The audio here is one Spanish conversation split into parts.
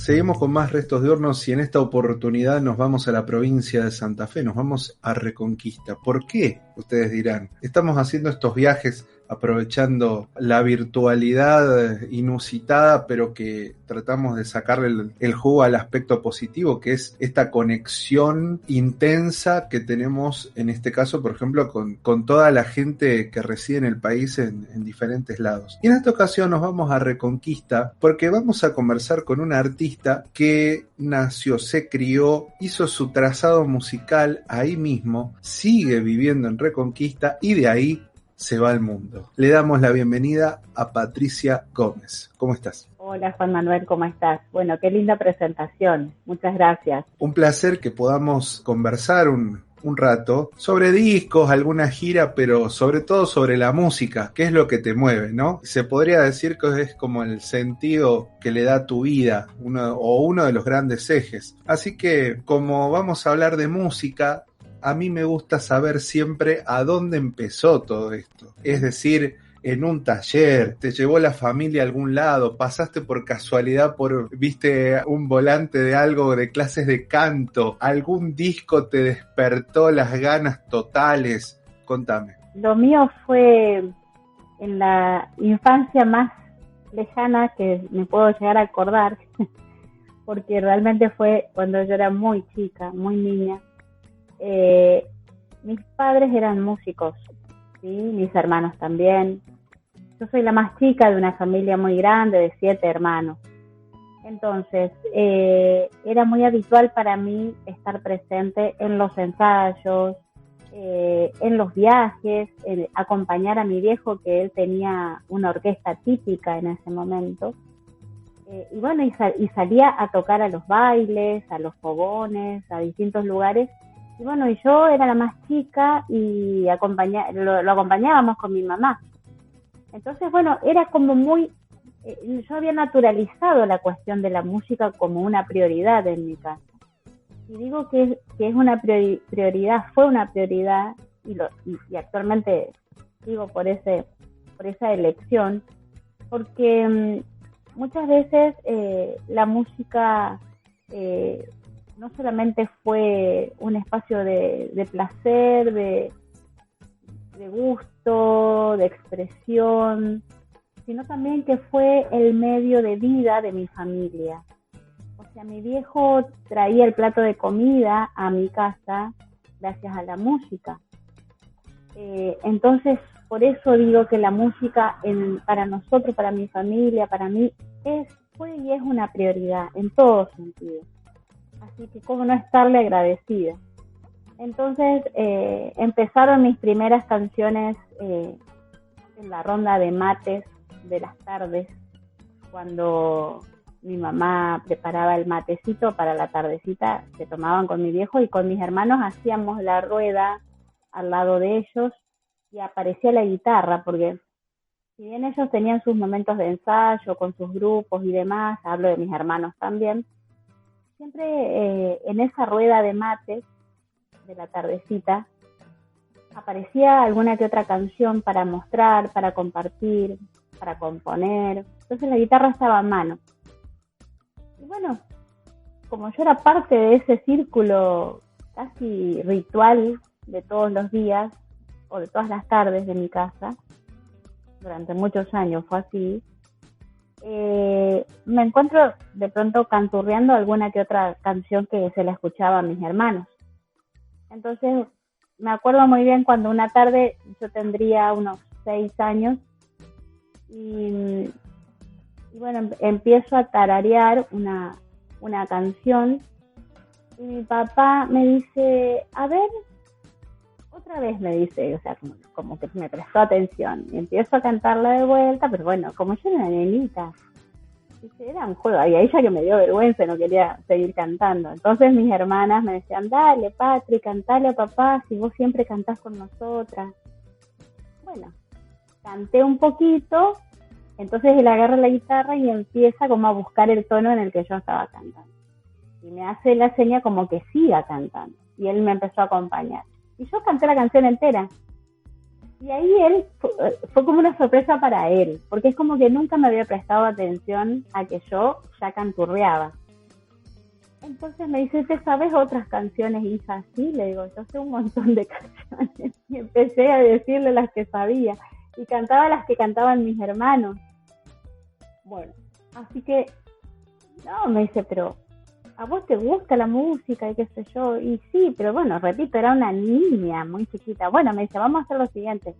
Seguimos con más Restos de Hornos y en esta oportunidad nos vamos a la provincia de Santa Fe, nos vamos a Reconquista. ¿Por qué? Ustedes dirán. Estamos haciendo estos viajes aprovechando la virtualidad inusitada, pero que tratamos de sacarle el jugo al aspecto positivo, que es esta conexión intensa que tenemos, en este caso, por ejemplo, con toda la gente que reside en el país en diferentes lados. Y en esta ocasión nos vamos a Reconquista porque vamos a conversar con una artista que nació, se crió, hizo su trazado musical ahí mismo, sigue viviendo en Reconquista y de ahí se va al mundo. Le damos la bienvenida a Patricia Gómez. ¿Cómo estás? Hola Juan Manuel, ¿cómo estás? Bueno, qué linda presentación. Muchas gracias. Un placer que podamos conversar un rato sobre discos, alguna gira, pero sobre todo sobre la música, que es lo que te mueve, ¿no? Se podría decir que es como el sentido que le da a tu vida, uno de los grandes ejes. Así que, como vamos a hablar de música, a mí me gusta saber siempre a dónde empezó todo esto. Es decir, en un taller, te llevó la familia a algún lado, pasaste por casualidad viste un volante de algo de clases de canto, algún disco te despertó las ganas totales. Contame. Lo mío fue en la infancia más lejana que me puedo llegar a acordar, porque realmente fue cuando yo era muy chica, muy niña. Mis padres eran músicos, ¿sí? Mis hermanos también. Yo soy la más chica de una familia muy grande de 7 hermanos. Entonces, era muy habitual para mí estar presente en los ensayos, en los viajes, acompañar a mi viejo, que él tenía una orquesta típica en ese momento. Y bueno, y salía a tocar a los bailes, a los fogones, a distintos lugares. Y bueno, y yo era la más chica y lo acompañábamos con mi mamá. Entonces, bueno, era como yo había naturalizado la cuestión de la música como una prioridad en mi casa. Y digo que es una prioridad, fue una prioridad, y actualmente sigo por esa elección, porque muchas veces la música no solamente fue un espacio de placer, de gusto, de expresión, sino también que fue el medio de vida de mi familia. O sea, mi viejo traía el plato de comida a mi casa gracias a la música. Entonces, por eso digo que la música para nosotros, para mi familia, para mí, fue y es una prioridad en todo sentido. Así que cómo no estarle agradecida. Entonces empezaron mis primeras canciones en la ronda de mates de las tardes, cuando mi mamá preparaba el matecito para la tardecita, se tomaban con mi viejo y con mis hermanos hacíamos la rueda al lado de ellos y aparecía la guitarra, porque si bien ellos tenían sus momentos de ensayo con sus grupos y demás, hablo de mis hermanos también, siempre en esa rueda de mates de la tardecita aparecía alguna que otra canción para mostrar, para compartir, para componer. Entonces la guitarra estaba a mano. Y bueno, como yo era parte de ese círculo casi ritual de todos los días o de todas las tardes de mi casa, durante muchos años fue así, me encuentro de pronto canturreando alguna que otra canción que se la escuchaba a mis hermanos. Entonces me acuerdo muy bien cuando una tarde yo tendría unos 6 años y bueno, empiezo a tararear una canción y mi papá me dice, a ver, otra vez me dice, o sea, como que me prestó atención y empiezo a cantarla de vuelta, pero bueno, como yo era una nenita, dice, era un juego, y ahí ya que me dio vergüenza, no quería seguir cantando. Entonces mis hermanas me decían, dale Patri, cantale a papá, si vos siempre cantás con nosotras. Bueno, canté un poquito, entonces él agarra la guitarra y empieza como a buscar el tono en el que yo estaba cantando. Y me hace la seña como que siga cantando. Y él me empezó a acompañar. Y yo canté la canción entera. Y ahí fue como una sorpresa para él, porque es como que nunca me había prestado atención a que yo ya canturreaba. Entonces me dice, ¿te sabes otras canciones, hija? Sí, le digo, yo sé un montón de canciones. Y empecé a decirle las que sabía. Y cantaba las que cantaban mis hermanos. Bueno, así que, no, me dice, pero ¿a vos te gusta la música y qué sé yo? Y sí, pero bueno, repito, era una niña muy chiquita. Bueno, me dice, vamos a hacer lo siguiente.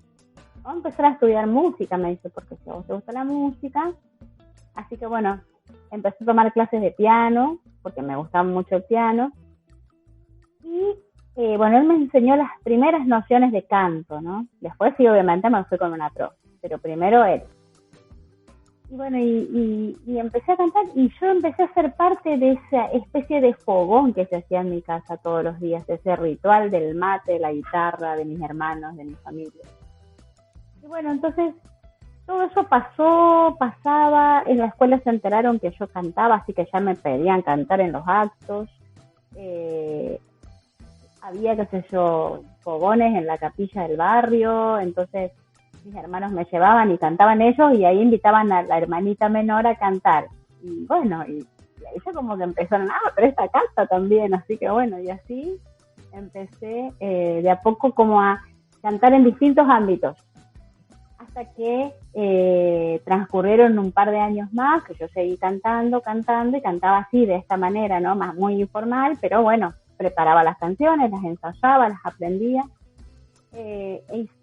Vamos a empezar a estudiar música, me dice, porque si a vos te gusta la música. Así que bueno, empecé a tomar clases de piano, porque me gustaba mucho el piano. Y bueno, él me enseñó las primeras nociones de canto, ¿no? Después sí, obviamente me fui con una profe, pero primero él. Y bueno, y empecé a cantar y yo empecé a ser parte de esa especie de fogón que se hacía en mi casa todos los días, ese ritual del mate, de la guitarra, de mis hermanos, de mi familia. Y bueno, entonces todo eso pasaba, en la escuela se enteraron que yo cantaba, así que ya me pedían cantar en los actos. Había, qué sé yo, fogones en la capilla del barrio, entonces mis hermanos me llevaban y cantaban ellos y ahí invitaban a la hermanita menor a cantar. Y bueno, y ahí yo como que empezaron, pero esta canta también, así que bueno, y así empecé de a poco como a cantar en distintos ámbitos. Hasta que transcurrieron un par de años más, que yo seguí cantando, y cantaba así, de esta manera, ¿no? Más muy informal, pero bueno, preparaba las canciones, las ensayaba, las aprendía.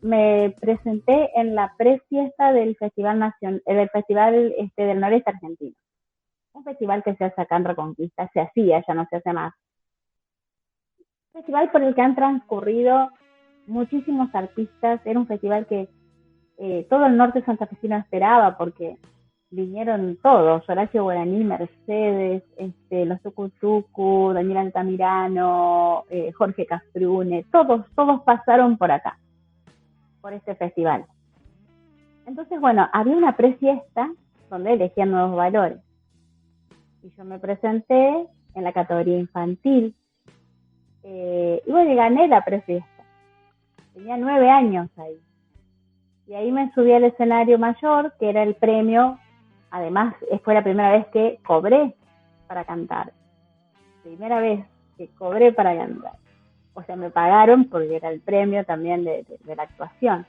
Me presenté en la prefiesta del Festival del Festival del Noreste Argentino. Un festival que se hace acá en Reconquista, se hacía, ya no se hace más. Un festival por el que han transcurrido muchísimos artistas, era un festival que todo el norte santafesino esperaba porque vinieron todos, Horacio Guaraní, Mercedes, los Tucutucu, Daniel Altamirano, Jorge Castrune, todos pasaron por acá, por este festival. Entonces, bueno, había una prefiesta donde elegían nuevos valores. Y yo me presenté en la categoría infantil. Y bueno, gané la prefiesta. Tenía 9 años ahí. Y ahí me subí al escenario mayor, que era el premio. Además, fue la primera vez que cobré para cantar. Primera vez que cobré para cantar. O sea, me pagaron porque era el premio también de la actuación.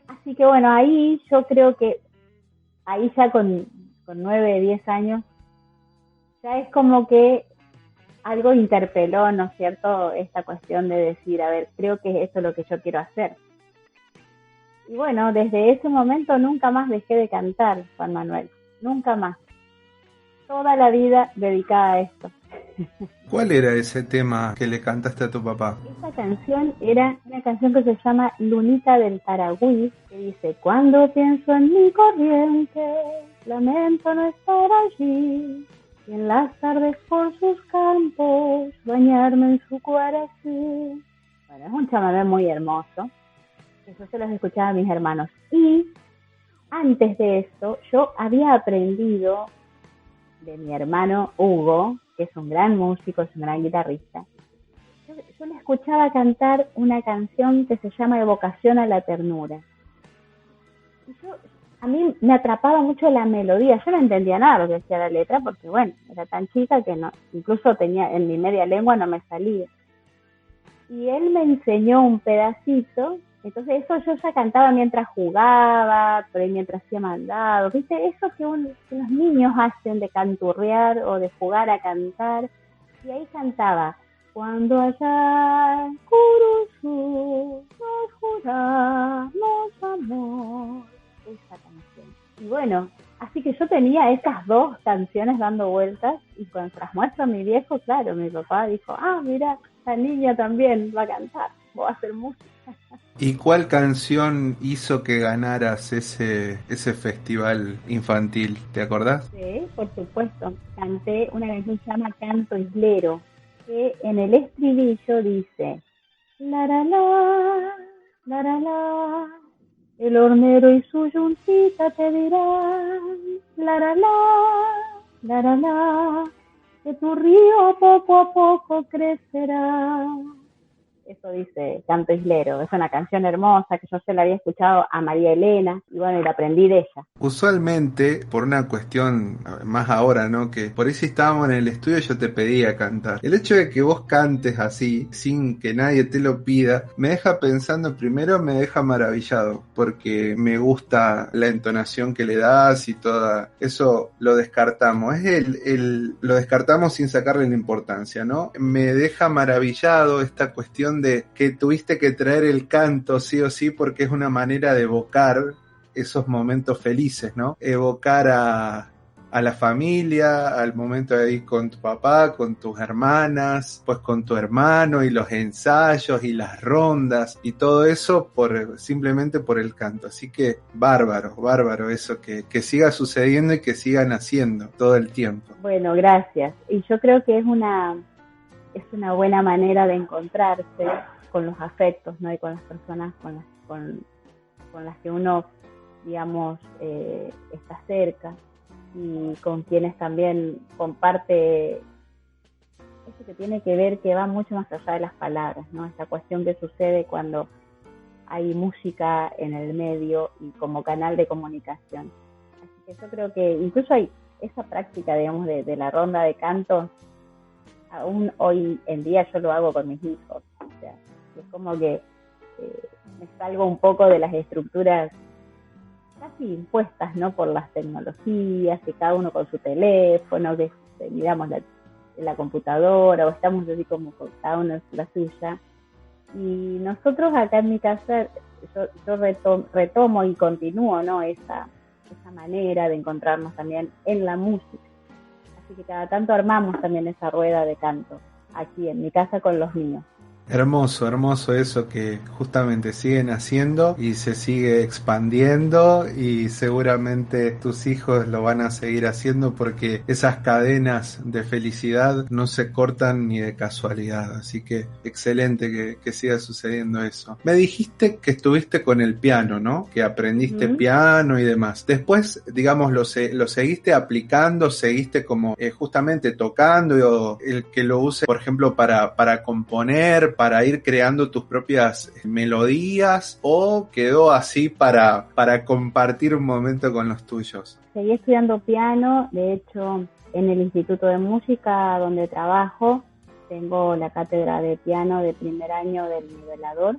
Así que bueno, ahí yo creo que, ahí ya con 9, 10 años, ya es como que algo interpeló, ¿no es cierto?, esta cuestión de decir, a ver, creo que esto es lo que yo quiero hacer. Y bueno, desde ese momento nunca más dejé de cantar, Juan Manuel, nunca más. Toda la vida dedicada a esto. ¿Cuál era ese tema que le cantaste a tu papá? Esa canción era una canción que se llama Lunita del Taragüí, que dice, cuando pienso en mi corriente, lamento no estar allí, y en las tardes por sus campos, bañarme en su cuarací. Bueno, es un chamamé muy hermoso. Eso se los escuchaba a mis hermanos. Y antes de eso, yo había aprendido de mi hermano Hugo, que es un gran músico, es un gran guitarrista. Yo le escuchaba cantar una canción que se llama Evocación a la Ternura. Y a mí me atrapaba mucho la melodía. Yo no entendía nada lo que decía la letra, porque bueno, era tan chica que no, incluso tenía en mi media lengua no me salía. Y él me enseñó un pedacito. Entonces eso yo ya cantaba mientras jugaba, por ahí mientras hacía mandados, ¿viste? Eso que los niños hacen de canturrear o de jugar a cantar. Y ahí cantaba, cuando allá en Curuzú nos juramos amor. Esa canción. Y bueno, así que yo tenía esas dos canciones dando vueltas y cuando las muestro a mi viejo, claro, mi papá dijo, mira, la niña también va a cantar, va a hacer música. ¿Y cuál canción hizo que ganaras ese festival infantil? ¿Te acordás? Sí, por supuesto. Canté una canción que se llama Canto Islero, que en el estribillo dice, la la la, el hornero y su yuncita te dirán, la la, que tu río poco a poco crecerá. Eso dice Canto Islero. Es una canción hermosa que yo se la había escuchado a María Elena y bueno, y la aprendí de ella. Usualmente, por una cuestión más ahora, ¿no? Que por ahí si estábamos en el estudio yo te pedía cantar. El hecho de que vos cantes así, sin que nadie te lo pida, me deja pensando, primero me deja maravillado, porque me gusta la entonación que le das y toda eso lo descartamos. Lo descartamos sin sacarle la importancia, ¿no? Me deja maravillado esta cuestión de que tuviste que traer el canto sí o sí porque es una manera de evocar esos momentos felices, ¿no? Evocar a la familia, al momento de ir con tu papá, con tus hermanas, pues con tu hermano y los ensayos y las rondas y todo eso simplemente por el canto. Así que bárbaro eso, que siga sucediendo y que sigan haciendo todo el tiempo. Bueno, gracias. Y yo creo que es una buena manera de encontrarse con los afectos, ¿no? Y con las personas con las que uno, digamos, está cerca y con quienes también comparte eso que tiene que ver, que va mucho más allá de las palabras, ¿no? Esta cuestión que sucede cuando hay música en el medio y como canal de comunicación. Así que yo creo que incluso hay esa práctica, digamos, de la ronda de canto. Aún hoy en día yo lo hago con mis hijos. O sea, es como que me salgo un poco de las estructuras casi impuestas, ¿no? Por las tecnologías, que cada uno con su teléfono, que miramos la computadora, o estamos así como con cada uno en la suya. Y nosotros acá en mi casa, yo retomo y continúo, ¿no? Esa manera de encontrarnos también en la música. Así que cada tanto armamos también esa rueda de canto aquí en mi casa con los niños. Hermoso eso que justamente siguen haciendo y se sigue expandiendo y seguramente tus hijos lo van a seguir haciendo porque esas cadenas de felicidad no se cortan ni de casualidad, así que excelente que siga sucediendo eso. Me dijiste que estuviste con el piano, ¿no? Que aprendiste piano y demás. Después, digamos, lo seguiste aplicando, seguiste como justamente tocando, o el que lo use, por ejemplo, para componer, para ir creando tus propias melodías, o quedó así para compartir un momento con los tuyos? Seguí estudiando piano, de hecho en el Instituto de Música donde trabajo tengo la cátedra de piano de primer año del nivelador,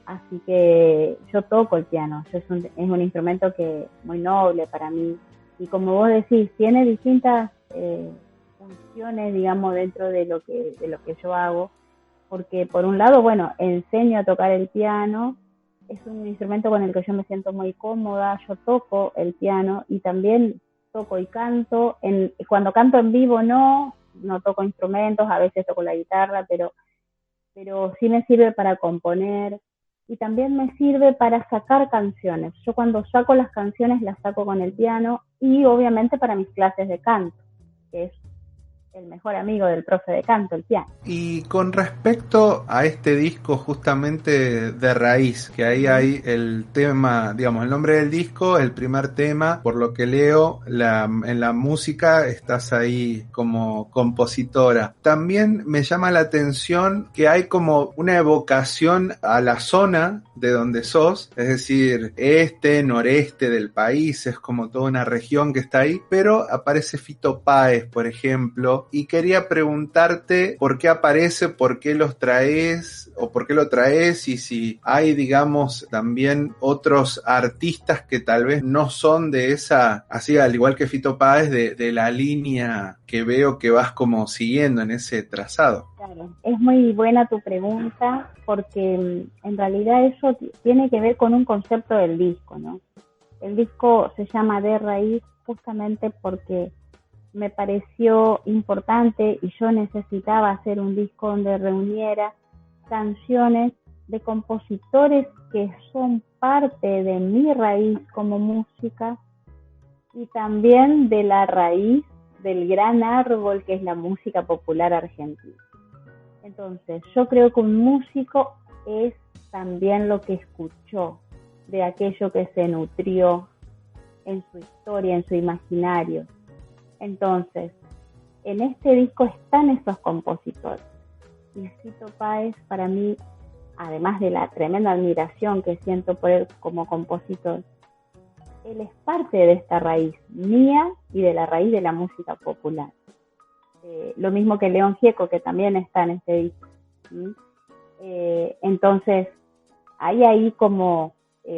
así que yo toco el piano. Es un instrumento que muy noble para mí y como vos decís, tiene distintas funciones, digamos, dentro de lo que yo hago. Porque por un lado, bueno, enseño a tocar el piano, es un instrumento con el que yo me siento muy cómoda, yo toco el piano y también toco y canto. Cuando canto en vivo no toco instrumentos, a veces toco la guitarra, pero sí me sirve para componer y también me sirve para sacar canciones. Yo cuando saco las canciones las saco con el piano y obviamente para mis clases de canto, que es el mejor amigo del profe de canto, el piano. Y con respecto a este disco justamente de raíz, que ahí hay el tema, digamos, el nombre del disco, el primer tema, por lo que leo, en la música estás ahí como compositora. También me llama la atención que hay como una evocación a la zona de donde sos, es decir, noreste del país, es como toda una región que está ahí, pero aparece Fito Páez, por ejemplo, y quería preguntarte por qué aparece, por qué los traes o por qué lo traes, y si hay, digamos, también otros artistas que tal vez no son de esa, así al igual que Fito Páez, de la línea que veo que vas como siguiendo en ese trazado. Claro, es muy buena tu pregunta porque en realidad eso tiene que ver con un concepto del disco, ¿no? El disco se llama De Raíz justamente porque me pareció importante y yo necesitaba hacer un disco donde reuniera canciones de compositores que son parte de mi raíz como música y también de la raíz del gran árbol que es la música popular argentina. Entonces, yo creo que un músico es también lo que escuchó de aquello que se nutrió en su historia, en su imaginario. Entonces, en este disco están esos compositores. y Fito Páez para mí, además de la tremenda admiración que siento por él como compositor, él es parte de esta raíz mía y de la raíz de la música popular. Lo mismo que León Gieco, que también está en este disco. Entonces, hay ahí como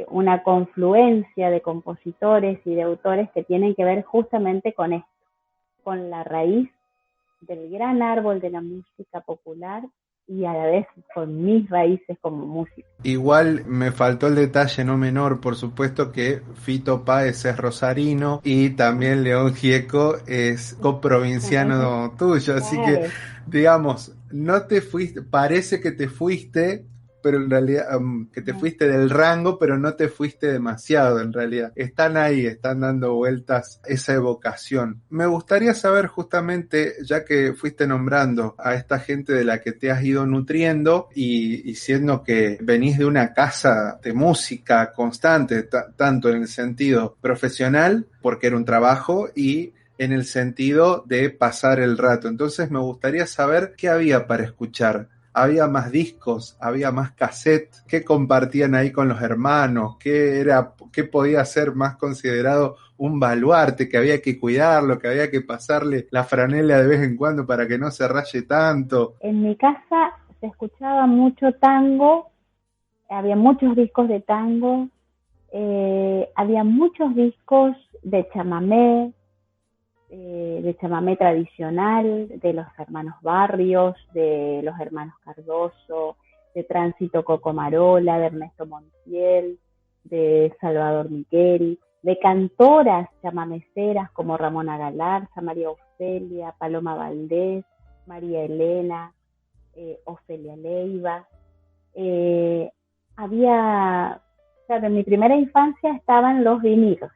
una confluencia de compositores y de autores que tienen que ver justamente con esto, con la raíz del gran árbol de la música popular y a la vez con mis raíces como músico. Igual me faltó el detalle no menor, por supuesto que Fito Páez es rosarino y también León Gieco es coprovinciano tuyo, así que digamos, no te fuiste, parece que te fuiste, pero en realidad que te fuiste del rango, pero no te fuiste demasiado en realidad. Están ahí, están dando vueltas esa evocación. Me gustaría saber justamente, ya que fuiste nombrando a esta gente de la que te has ido nutriendo y siendo que venís de una casa de música constante, tanto en el sentido profesional, porque era un trabajo, y en el sentido de pasar el rato. Entonces me gustaría saber qué había para escuchar. ¿Había más discos? ¿Había más cassettes? ¿Qué compartían ahí con los hermanos? ¿Qué podía ser más considerado un baluarte? Que había que cuidarlo, que había que pasarle la franela de vez en cuando para que no se raye tanto. En mi casa se escuchaba mucho tango, había muchos discos de tango, había muchos discos de chamamé tradicional, de los hermanos Barrios, de los hermanos Cardoso, de Tránsito Cocomarola, de Ernesto Montiel, de Salvador Miquel, de cantoras chamameceras como Ramona Galarza, María Ofelia, Paloma Valdés, María Elena, Ofelia Leiva. Claro, en mi primera infancia estaban los vinilos.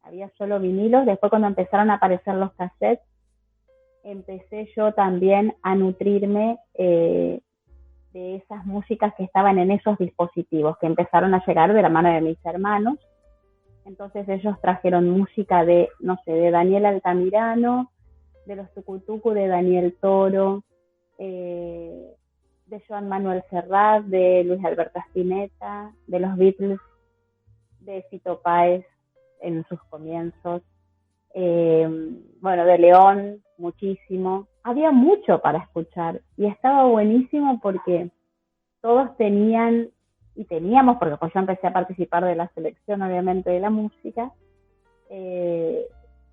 Había solo vinilos, después cuando empezaron a aparecer los cassettes, empecé yo también a nutrirme de esas músicas que estaban en esos dispositivos, que empezaron a llegar de la mano de mis hermanos. Entonces ellos trajeron música de Daniel Altamirano, de los Tucutucu, de Daniel Toro, de Joan Manuel Serrat, de Luis Alberto Spinetta, de los Beatles, de Fito Páez en sus comienzos, de León, muchísimo. Había mucho para escuchar y estaba buenísimo porque todos teníamos, porque pues yo empecé a participar de la selección, obviamente, de la música,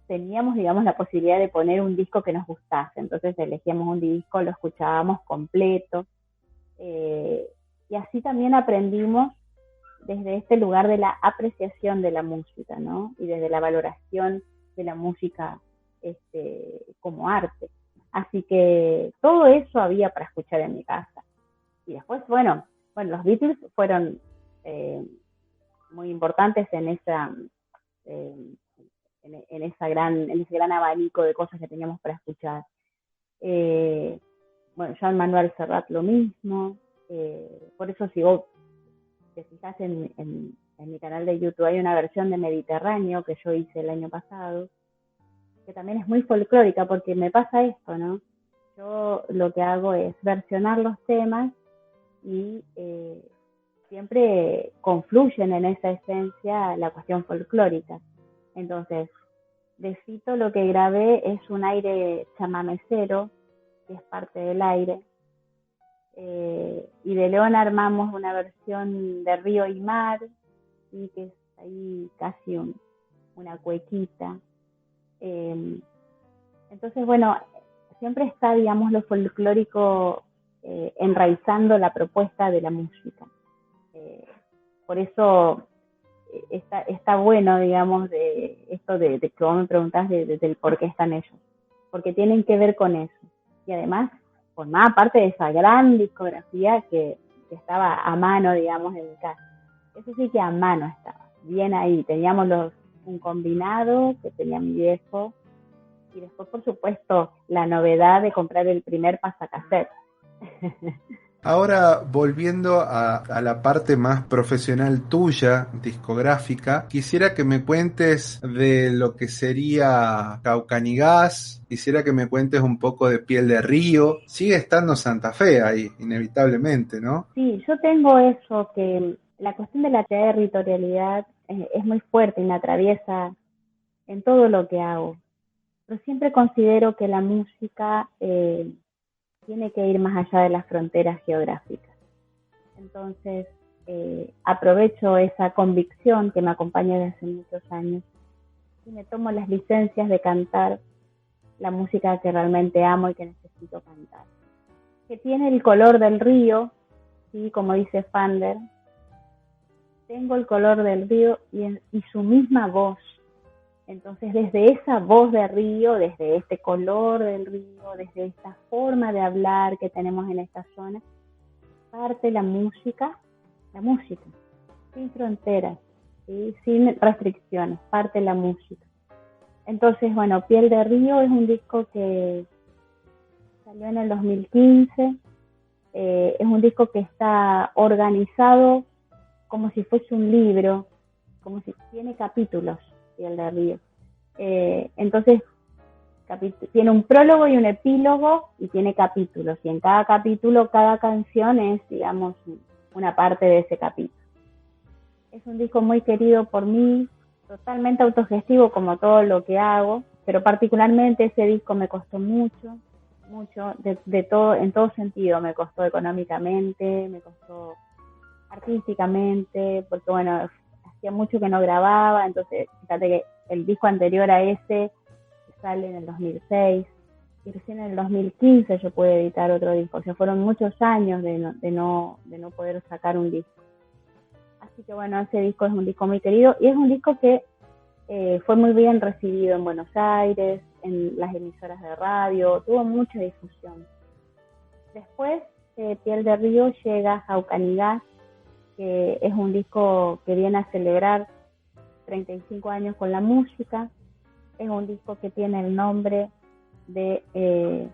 teníamos, digamos, la posibilidad de poner un disco que nos gustase. Entonces elegíamos un disco, lo escuchábamos completo, y así también aprendimos desde este lugar de la apreciación de la música, ¿no? Y desde la valoración de la música como arte. Así que todo eso había para escuchar en mi casa. Y después, los Beatles fueron muy importantes en ese gran abanico de cosas que teníamos para escuchar. Joan Manuel Serrat lo mismo. Por eso si vos te fijas en mi canal de YouTube, hay una versión de Mediterráneo que yo hice el año pasado, que también es muy folclórica, porque me pasa esto, ¿no? Yo lo que hago es versionar los temas y siempre confluyen en esa esencia la cuestión folclórica. Entonces, de Fito lo que grabé es un aire chamamecero, que es parte del aire, y de León armamos una versión de Río y Mar, y que es ahí casi una cuequita. Entonces, siempre está, digamos, lo folclórico enraizando la propuesta de la música. Por eso está bueno, digamos, de esto de que vos me preguntás del por qué están ellos, porque tienen que ver con eso. Y además formaba parte de esa gran discografía que estaba a mano, digamos, en mi casa. Eso sí que a mano estaba, bien ahí. Teníamos un combinado que tenía mi viejo, y después, por supuesto, la novedad de comprar el primer pasacassette. Ahora, volviendo a la parte más profesional tuya, discográfica, quisiera que me cuentes de lo que sería Caucanigás, quisiera que me cuentes un poco de Piel de Río. Sigue estando Santa Fe ahí, inevitablemente, ¿no? Sí, yo tengo eso, que la cuestión de la territorialidad es muy fuerte y me atraviesa en todo lo que hago. Pero siempre considero que la música tiene que ir más allá de las fronteras geográficas. Entonces, aprovecho esa convicción que me acompaña desde hace muchos años y me tomo las licencias de cantar la música que realmente amo y que necesito cantar. Que tiene el color del río, ¿sí? Como dice Fander, tengo el color del río y su misma voz. Entonces, desde esa voz de río, desde este color del río, desde esta forma de hablar que tenemos en esta zona, parte la música, sin fronteras, ¿sí? Sin restricciones, parte la música. Entonces, bueno, Piel de Río es un disco que salió en el 2015, es un disco que está organizado como si fuese un libro, como si tiene capítulos. Piel de Río. Entonces, tiene un prólogo y un epílogo y tiene capítulos. Y en cada capítulo, cada canción es, digamos, una parte de ese capítulo. Es un disco muy querido por mí, totalmente autogestivo como todo lo que hago, pero particularmente ese disco me costó mucho, de todo, en todo sentido. Me costó económicamente, me costó artísticamente, porque bueno, hacía mucho que no grababa, entonces fíjate que el disco anterior a ese sale en el 2006 y recién en el 2015 yo pude editar otro disco. O sea, fueron muchos años de no poder sacar un disco. Así que bueno, ese disco es un disco muy querido y es un disco que fue muy bien recibido en Buenos Aires, en las emisoras de radio, tuvo mucha difusión. Después, Piel de Río llega Jaucanigás, que es un disco que viene a celebrar 35 años con la música. Es un disco que tiene el nombre del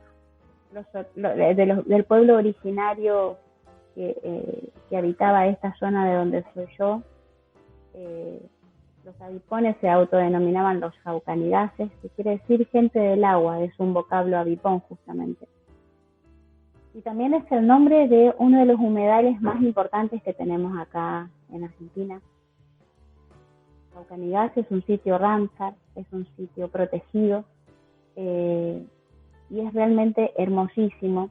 pueblo originario que habitaba esta zona de donde soy yo. Los avipones se autodenominaban los jaucanigases, que quiere decir gente del agua, es un vocablo avipón justamente. Y también es el nombre de uno de los humedales más importantes que tenemos acá en Argentina. Caucanigás es un sitio Ramsar, es un sitio protegido y es realmente hermosísimo.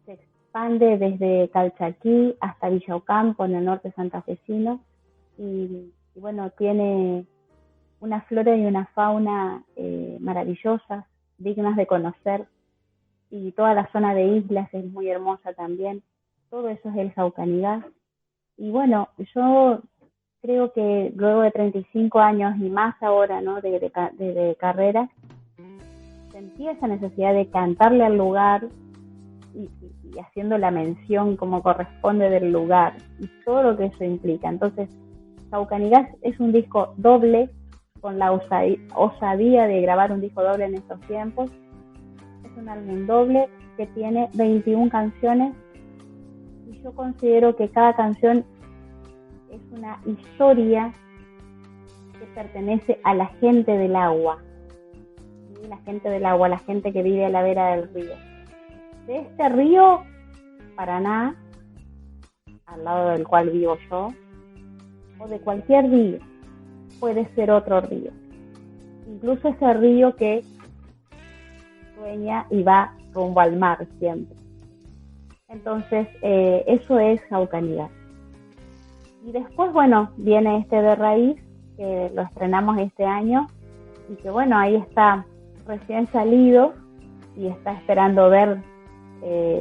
Se expande desde Calchaquí hasta Villa Ocampo en el norte santafesino y bueno, tiene una flora y una fauna maravillosas, dignas de conocer. Y toda la zona de islas es muy hermosa también. Todo eso es el Jaucanigás. Y bueno, yo creo que luego de 35 años y más ahora, ¿no?, de carrera, sentí esa necesidad de cantarle al lugar y haciendo la mención como corresponde del lugar y todo lo que eso implica. Entonces, Jaucanigás es un disco doble, con la osadía de grabar un disco doble en estos tiempos. Es un álbum doble que tiene 21 canciones y yo considero que cada canción es una historia que pertenece a la gente del agua. ¿Sí? La gente del agua, la gente que vive a la vera del río. De este río, Paraná, al lado del cual vivo yo, o de cualquier río, puede ser otro río. Incluso ese río que sueña y va rumbo al mar siempre. Entonces, eso es Jaucanigás. Y después, bueno, viene este de raíz, que lo estrenamos este año, y que bueno, ahí está recién salido, y está esperando ver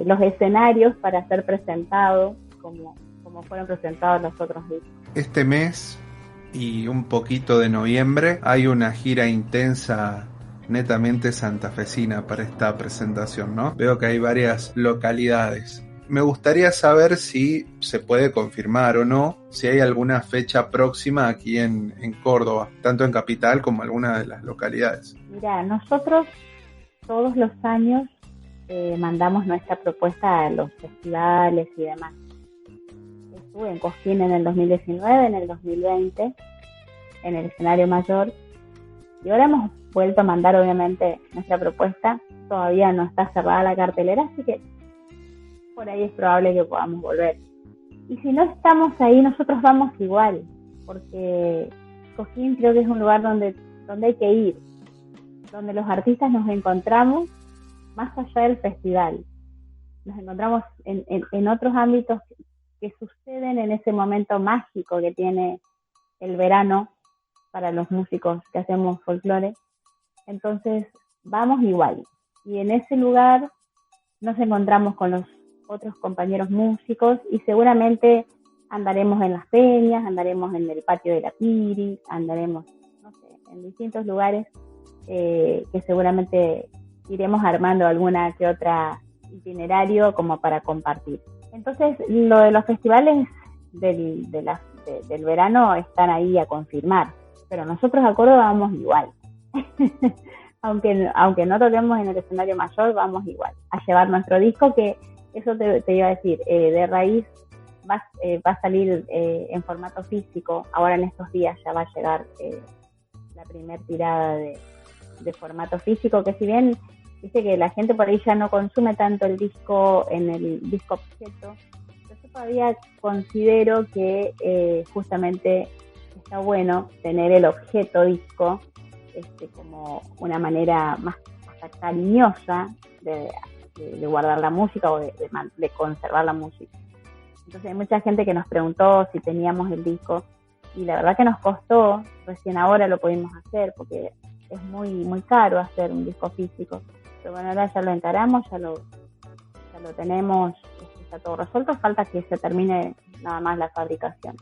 los escenarios para ser presentado, como fueron presentados los otros discos. Este mes y un poquito de noviembre hay una gira intensa netamente santafesina para esta presentación, ¿no? Veo que hay varias localidades. Me gustaría saber si se puede confirmar o no, si hay alguna fecha próxima aquí en Córdoba, tanto en Capital como en alguna de las localidades. Mira, nosotros todos los años mandamos nuestra propuesta a los festivales y demás. Estuve en Cosquín en el 2019, en el 2020, en el escenario mayor, y ahora hemos vuelto a mandar obviamente nuestra propuesta. Todavía no está cerrada la cartelera, así que por ahí es probable que podamos volver. Y si no estamos ahí, nosotros vamos igual, porque Cosquín creo que es un lugar donde hay que ir, donde los artistas nos encontramos más allá del festival. Nos encontramos en otros ámbitos que suceden en ese momento mágico que tiene el verano para los músicos que hacemos folclore. Entonces vamos igual, y en ese lugar nos encontramos con los otros compañeros músicos y seguramente andaremos en las peñas, andaremos en el patio de la Piri, andaremos, no sé, en distintos lugares que seguramente iremos armando alguna que otra itinerario como para compartir. Entonces, lo de los festivales del verano están ahí a confirmar, pero nosotros a Córdoba vamos igual. aunque no toquemos en el escenario mayor, vamos igual a llevar nuestro disco, que eso te iba a decir, de raíz va a salir en formato físico. Ahora en estos días ya va a llegar la primera tirada de formato físico, que si bien dice que la gente por ahí ya no consume tanto el disco en el disco objeto, yo todavía considero que justamente está bueno tener el objeto disco como una manera más hasta cariñosa de guardar la música o de conservar la música. Entonces hay mucha gente que nos preguntó si teníamos el disco, y la verdad que nos costó, recién ahora lo pudimos hacer porque es muy, muy caro hacer un disco físico. Pero bueno, ahora ya lo encaramos, ya lo tenemos, está todo resuelto, falta que se termine nada más la fabricación.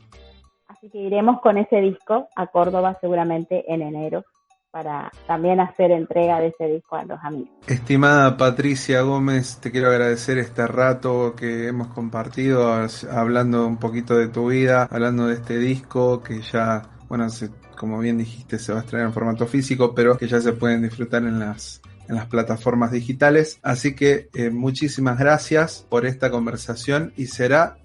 Así que iremos con ese disco a Córdoba seguramente en enero, para también hacer entrega de ese disco a los amigos. Estimada Patricia Gómez, te quiero agradecer este rato que hemos compartido hablando un poquito de tu vida, hablando de este disco que ya, bueno, como bien dijiste, se va a estrenar en formato físico, pero que ya se pueden disfrutar en las plataformas digitales. Así que muchísimas gracias por esta conversación y será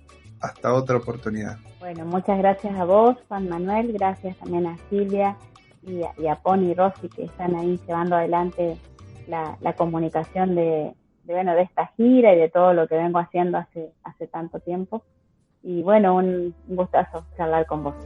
hasta otra oportunidad. Bueno, muchas gracias a vos, Juan Manuel, gracias también a Silvia y a Pony y Rosy, que están ahí llevando adelante la comunicación de esta gira y de todo lo que vengo haciendo hace tanto tiempo. Y bueno, un gustazo charlar con vos.